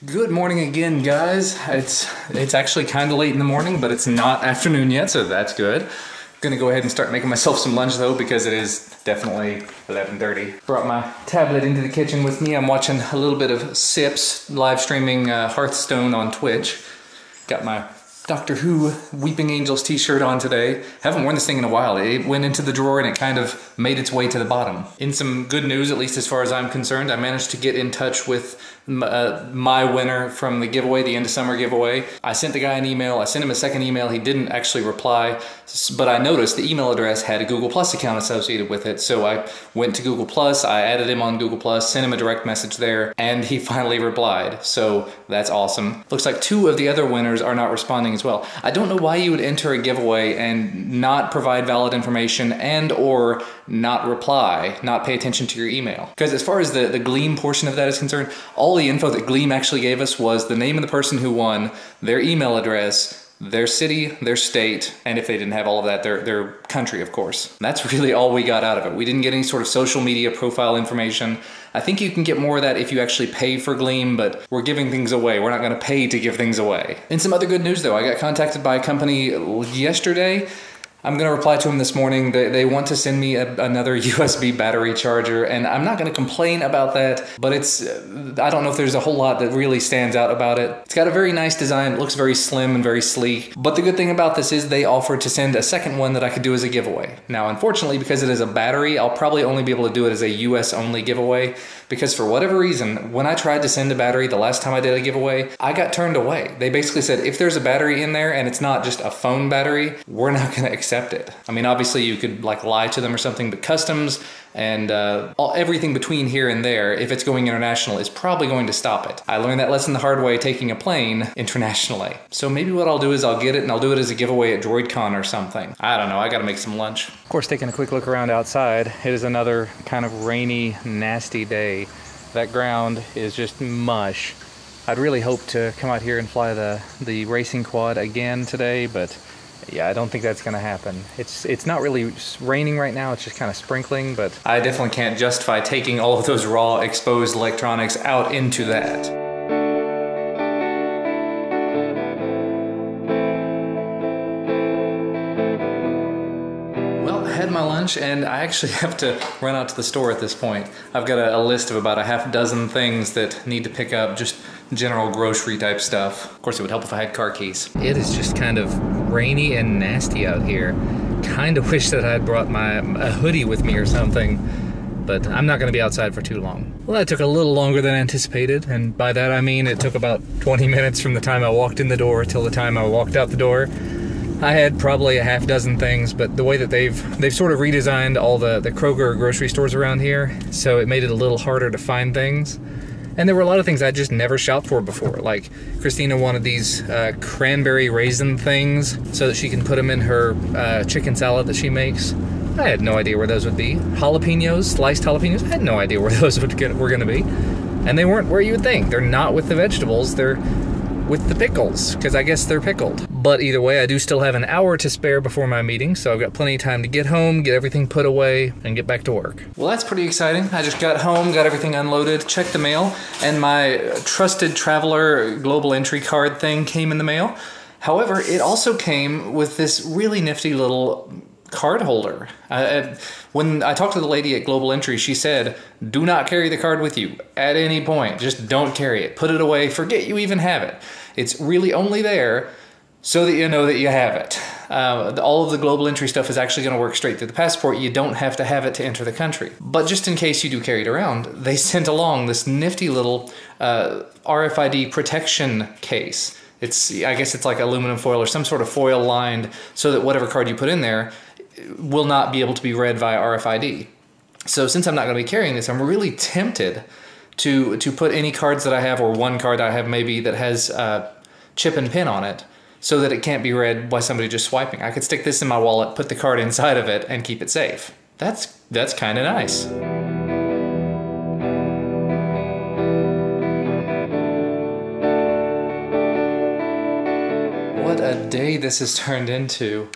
Good morning again, guys. It's actually kind of late in the morning, but it's not afternoon yet, so that's good. Gonna go ahead and start making myself some lunch though, because it is definitely 11:30. Brought my tablet into the kitchen with me. I'm watching a little bit of Sips live streaming Hearthstone on Twitch. Got my Doctor Who Weeping Angels t-shirt on today. Haven't worn this thing in a while. It went into the drawer and it kind of made its way to the bottom. In some good news, at least as far as I'm concerned, I managed to get in touch with my winner from the giveaway, the end of summer giveaway. I sent the guy an email. I sent him a second email. He didn't actually reply, but I noticed the email address had a Google Plus account associated with it. So I went to Google Plus, I added him on Google Plus, sent him a direct message there, and he finally replied. So that's awesome. Looks like two of the other winners are not responding as well. I don't know why you would enter a giveaway and not provide valid information and or not reply, not pay attention to your email. Because as far as the Gleam portion of that is concerned, all the info that Gleam actually gave us was the name of the person who won, their email address, their city, their state, and if they didn't have all of that, their country, of course. That's really all we got out of it. We didn't get any sort of social media profile information. I think you can get more of that if you actually pay for Gleam, but we're giving things away. We're not gonna pay to give things away. In some other good news though, I got contacted by a company yesterday. I'm gonna reply to them this morning. They want to send me another USB battery charger, and I'm not gonna complain about that, but I don't know if there's a whole lot that really stands out about it. It's got a very nice design. It looks very slim and very sleek. But the good thing about this is they offered to send a second one that I could do as a giveaway. Now, unfortunately, because it is a battery, I'll probably only be able to do it as a US only giveaway, because for whatever reason, when I tried to send a battery the last time I did a giveaway, I got turned away. They basically said, if there's a battery in there and it's not just a phone battery, we're not gonna accept it. I mean, obviously you could like lie to them or something, but customs and everything between here and there, if it's going international, is probably going to stop it. I learned that lesson the hard way taking a plane internationally. So maybe what I'll do is I'll get it and I'll do it as a giveaway at DroidCon or something. I don't know, I gotta make some lunch. Of course, taking a quick look around outside, it is another kind of rainy, nasty day. That ground is just mush. I'd really hope to come out here and fly the racing quad again today, but yeah, I don't think that's gonna happen. It's not really raining right now, it's just kind of sprinkling, but I definitely can't justify taking all of those raw exposed electronics out into that. Well, I had my lunch and I actually have to run out to the store at this point. I've got a list of about a half dozen things that need to pick up, just general grocery type stuff. Of course, it would help if I had car keys. It is just kind of rainy and nasty out here. Kind of wish that I had brought a hoodie with me or something, but I'm not gonna be outside for too long. Well, that took a little longer than anticipated, and by that I mean it took about 20 minutes from the time I walked in the door till the time I walked out the door. I had probably a half dozen things, but the way that they've sort of redesigned all the Kroger grocery stores around here, so it made it a little harder to find things. And there were a lot of things I just never shopped for before. Like Christina wanted these cranberry raisin things so that she can put them in her chicken salad that she makes. I had no idea where those would be. Jalapenos, sliced jalapenos, I had no idea where those were gonna be. And they weren't where you would think. They're not with the vegetables, they're with the pickles, because I guess they're pickled. But either way, I do still have an hour to spare before my meeting, so I've got plenty of time to get home, get everything put away, and get back to work. Well, that's pretty exciting. I just got home, got everything unloaded, checked the mail, and my trusted traveler global entry card thing came in the mail. However, it also came with this really nifty little card holder. When I talked to the lady at Global Entry, she said, do not carry the card with you at any point. Just don't carry it. Put it away. Forget you even have it. It's really only there so that you know that you have it. All of the Global Entry stuff is actually going to work straight through the passport. You don't have to have it to enter the country. But just in case you do carry it around, they sent along this nifty little RFID protection case. I guess it's like aluminum foil or some sort of foil lined so that whatever card you put in there will not be able to be read via RFID. So since I'm not going to be carrying this, I'm really tempted to put any cards that I have, or one card I have maybe that has chip and pin on it, so that it can't be read by somebody just swiping. I could stick this in my wallet, put the card inside of it, and keep it safe. That's kind of nice. What a day this has turned into.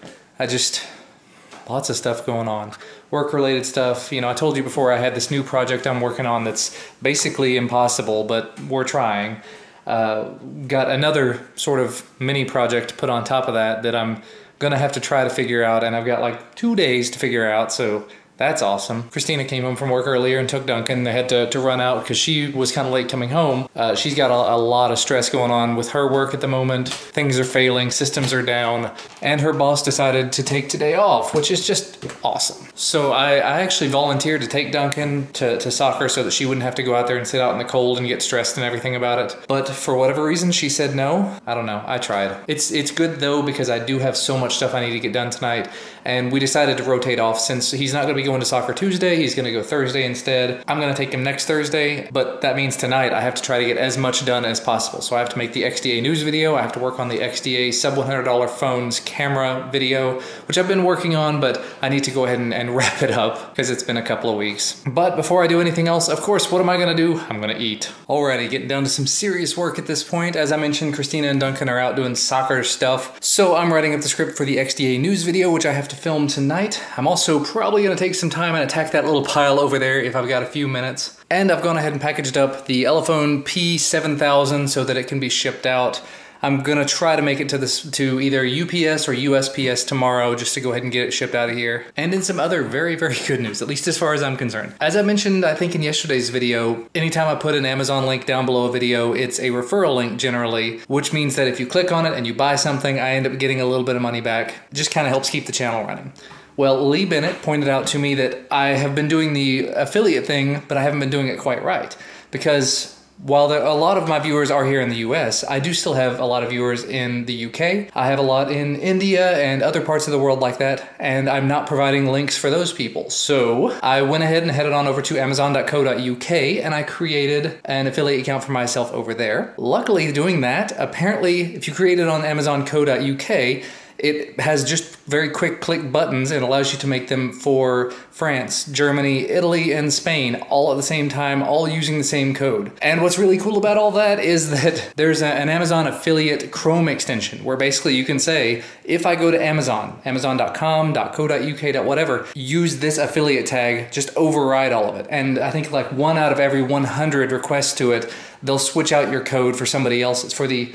Lots of stuff going on. Work-related stuff. You know, I told you before I had this new project I'm working on that's basically impossible, but we're trying. got another sort of mini project put on top of that I'm gonna have to try to figure out, and I've got like 2 days to figure out, so that's awesome. Christina came home from work earlier and took Duncan. They had to run out because she was kind of late coming home. She's got a lot of stress going on with her work at the moment. Things are failing, systems are down, and her boss decided to take today off, which is just awesome. So I actually volunteered to take Duncan to soccer so that she wouldn't have to go out there and sit out in the cold and get stressed and everything about it. But for whatever reason, she said no. I don't know. I tried. It's good though, because I do have so much stuff I need to get done tonight, and we decided to rotate off since he's not going to be going to soccer Tuesday. He's going to go Thursday instead. I'm going to take him next Thursday, but that means tonight I have to try to get as much done as possible. So I have to make the XDA news video. I have to work on the XDA sub $100 phones camera video, which I've been working on, but I need to go ahead and wrap it up because it's been a couple of weeks. But before I do anything else, of course, what am I going to do? I'm going to eat. Alrighty, getting down to some serious work at this point. As I mentioned, Christina and Duncan are out doing soccer stuff. So I'm writing up the script for the XDA news video, which I have to film tonight. I'm also probably going to take some time and attack that little pile over there if I've got a few minutes. And I've gone ahead and packaged up the Elephone P7000 so that it can be shipped out. I'm gonna try to make it to either UPS or USPS tomorrow just to go ahead and get it shipped out of here. And in some other very, very good news, at least as far as I'm concerned. As I mentioned, I think in yesterday's video, anytime I put an Amazon link down below a video, it's a referral link generally, which means that if you click on it and you buy something, I end up getting a little bit of money back. It just kind of helps keep the channel running. Well, Lee Bennett pointed out to me that I have been doing the affiliate thing, but I haven't been doing it quite right. Because while a lot of my viewers are here in the US, I do still have a lot of viewers in the UK. I have a lot in India and other parts of the world like that, and I'm not providing links for those people. So I went ahead and headed on over to amazon.co.uk and I created an affiliate account for myself over there. Luckily, doing that, apparently, if you create it on amazon.co.uk, it has just very quick click buttons and allows you to make them for France, Germany, Italy, and Spain all at the same time, all using the same code. And what's really cool about all that is that there's an Amazon affiliate Chrome extension where basically you can say, if I go to Amazon, amazon.com, .co.uk, whatever, use this affiliate tag, just override all of it. And I think like 1 out of every 100 requests to it, they'll switch out your code for somebody else's, for the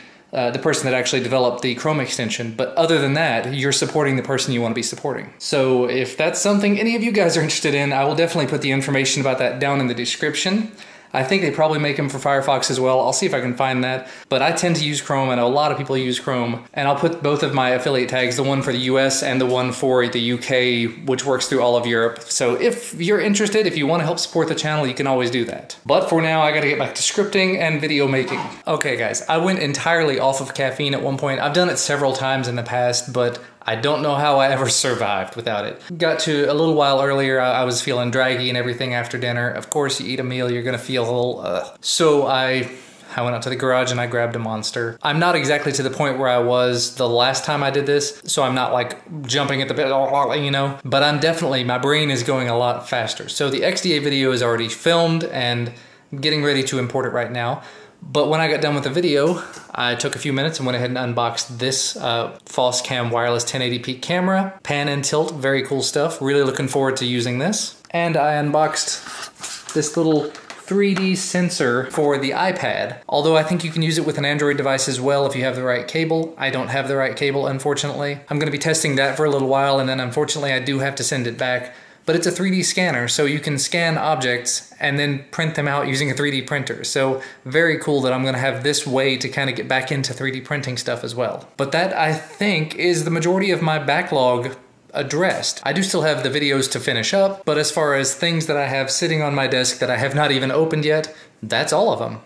person that actually developed the Chrome extension. But other than that, you're supporting the person you want to be supporting. So if that's something any of you guys are interested in, I will definitely put the information about that down in the description. I think they probably make them for Firefox as well. I'll see if I can find that. But I tend to use Chrome. I know a lot of people use Chrome. And I'll put both of my affiliate tags, the one for the US and the one for the UK, which works through all of Europe. So if you're interested, if you want to help support the channel, you can always do that. But for now, I gotta get back to scripting and video making. Okay guys, I went entirely off of caffeine at one point. I've done it several times in the past, but I don't know how I ever survived without it. Got to a little while earlier, I was feeling draggy and everything after dinner. Of course, you eat a meal, you're gonna feel a little, So I went out to the garage and I grabbed a Monster. I'm not exactly to the point where I was the last time I did this, so I'm not like jumping at the bit, you know, but I'm definitely, my brain is going a lot faster. So the XDA video is already filmed and I'm getting ready to import it right now. But when I got done with the video, I took a few minutes and went ahead and unboxed this Foscam wireless 1080p camera. Pan and tilt, very cool stuff. Really looking forward to using this. And I unboxed this little 3D sensor for the iPad. Although I think you can use it with an Android device as well if you have the right cable. I don't have the right cable, unfortunately. I'm gonna be testing that for a little while, and then unfortunately I do have to send it back. But it's a 3D scanner, so you can scan objects and then print them out using a 3D printer. So very cool that I'm gonna have this way to kind of get back into 3D printing stuff as well. But that, I think, is the majority of my backlog addressed. I do still have the videos to finish up, but as far as things that I have sitting on my desk that I have not even opened yet, that's all of them.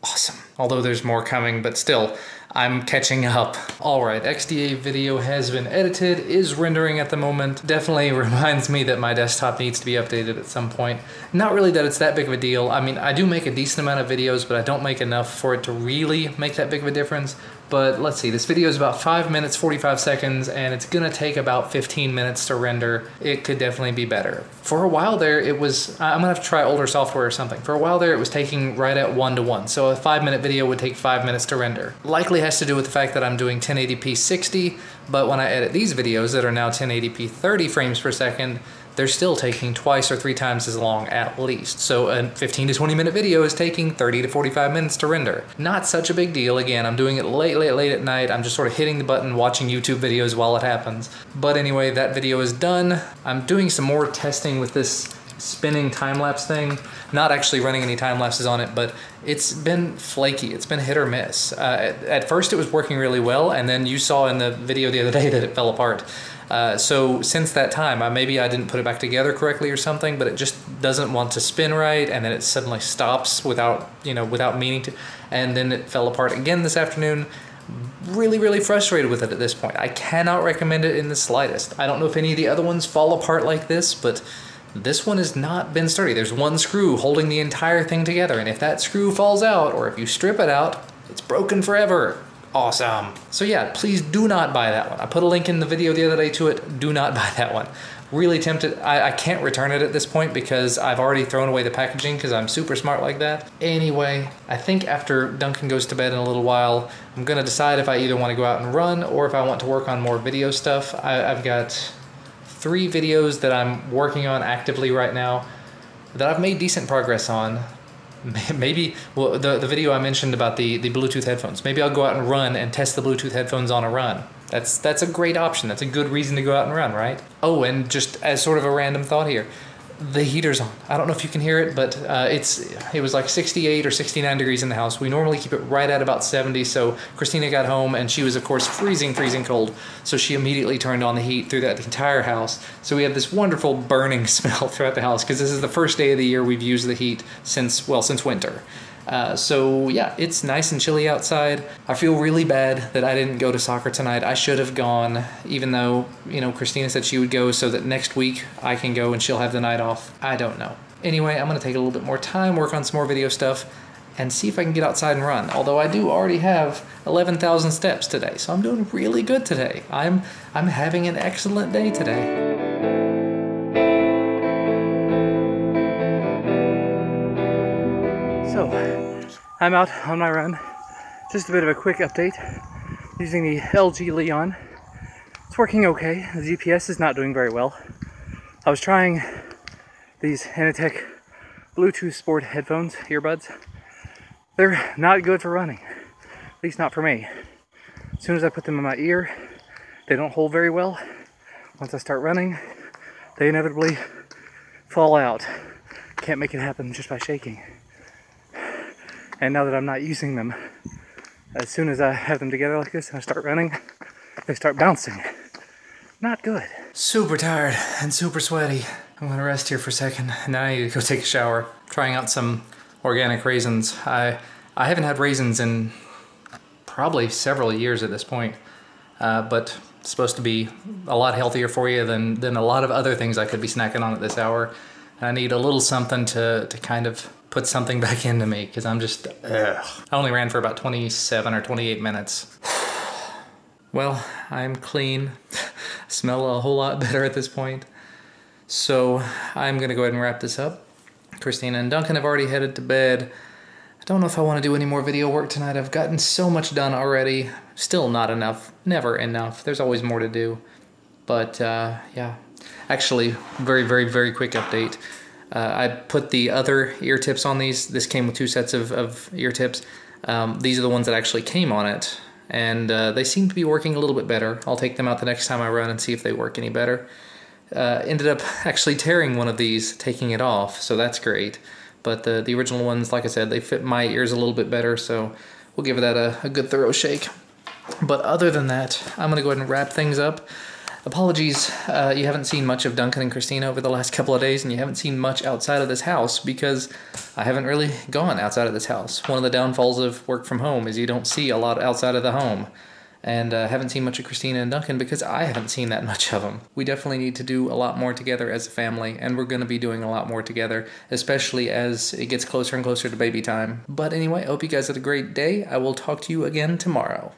Awesome. Although there's more coming, but still, I'm catching up. All right, XDA video has been edited, is rendering at the moment. Definitely reminds me that my desktop needs to be updated at some point. Not really that it's that big of a deal. I mean, I do make a decent amount of videos, but I don't make enough for it to really make that big of a difference. But let's see, this video is about 5 minutes, 45 seconds, and it's gonna take about 15 minutes to render. It could definitely be better. For a while there, it was, I'm gonna have to try older software or something. For a while there, it was taking right at 1:1. So a 5-minute video would take 5 minutes to render. Likely has to do with the fact that I'm doing 1080p 60, but when I edit these videos that are now 1080p 30 frames per second, they're still taking twice or 3 times as long at least. So a 15 to 20 minute video is taking 30 to 45 minutes to render. Not such a big deal. Again, I'm doing it late at night. I'm just sort of hitting the button, watching YouTube videos while it happens. But anyway, that video is done. I'm doing some more testing with this spinning time-lapse thing. Not actually running any time lapses on it, but it's been flaky. It's been hit or miss. At first it was working really well, and then you saw in the video the other day that it fell apart. So since that time, maybe I didn't put it back together correctly or something, but it just doesn't want to spin right, and then it suddenly stops without meaning to, and then it fell apart again this afternoon. Really frustrated with it at this point. I cannot recommend it in the slightest. I don't know if any of the other ones fall apart like this, but this one has not been sturdy. There's one screw holding the entire thing together, and if that screw falls out, or if you strip it out, it's broken forever. Awesome. So yeah, please do not buy that one. I put a link in the video the other day to it. Do not buy that one. Really tempted. I can't return it at this point because I've already thrown away the packaging because I'm super smart like that. Anyway, I think after Duncan goes to bed in a little while, I'm gonna decide if I either want to go out and run or if I want to work on more video stuff. I've got 3 videos that I'm working on actively right now that I've made decent progress on. Maybe, well, the video I mentioned about the Bluetooth headphones, maybe I'll go out and run and test the Bluetooth headphones on a run. That's a great option. That's a good reason to go out and run, right? Oh, and just as sort of a random thought here, the heater's on. I don't know if you can hear it, but it was like 68 or 69 degrees in the house. We normally keep it right at about 70, so Christina got home and she was, of course, freezing cold. So she immediately turned on the heat through the entire house. So we have this wonderful burning smell throughout the house because this is the first day of the year we've used the heat since winter. So yeah, it's nice and chilly outside. I feel really bad that I didn't go to soccer tonight. I should have gone, even though, Christina said she would go so that next week I can go and she'll have the night off. I don't know. Anyway, I'm going to take a little bit more time, work on some more video stuff, and see if I can get outside and run. Although I do already have 11,000 steps today, so I'm doing really good today. I'm having an excellent day today. So, I'm out on my run. Just a bit of a quick update using the LG Leon. It's working okay. The GPS is not doing very well. I was trying these Initech Bluetooth Sport headphones, earbuds. They're not good for running, at least not for me. As soon as I put them in my ear, they don't hold very well. Once I start running, they inevitably fall out. Can't make it happen just by shaking. And now that I'm not using them, as soon as I have them together like this and I start running, they start bouncing. Not good. Super tired and super sweaty. I'm gonna rest here for a second and then I need to go take a shower. Trying out some organic raisins. I haven't had raisins in probably several years at this point, but it's supposed to be a lot healthier for you than a lot of other things I could be snacking on at this hour. And I need a little something to kind of put something back into me because I'm just, ugh. I only ran for about 27 or 28 minutes. Well, I'm clean. Smell a whole lot better at this point. So I'm gonna go ahead and wrap this up. Christina and Duncan have already headed to bed. I don't know if I want to do any more video work tonight. I've gotten so much done already. Still not enough. Never enough. There's always more to do. But yeah. Actually, very quick update. I put the other ear tips on these. This came with 2 sets of ear tips. These are the ones that actually came on it. And they seem to be working a little bit better. I'll take them out the next time I run and see if they work any better. Ended up actually tearing one of these, taking it off, so that's great. But the original ones, like I said, they fit my ears a little bit better, so we'll give that a good thorough shake. But other than that, I'm going to go ahead and wrap things up. Apologies, you haven't seen much of Duncan and Christina over the last couple of days, and you haven't seen much outside of this house because I haven't really gone outside of this house. One of the downfalls of work from home is you don't see a lot outside of the home. And haven't seen much of Christina and Duncan because I haven't seen that much of them. We definitely need to do a lot more together as a family, and we're going to be doing a lot more together, especially as it gets closer and closer to baby time. But anyway, I hope you guys had a great day. I will talk to you again tomorrow.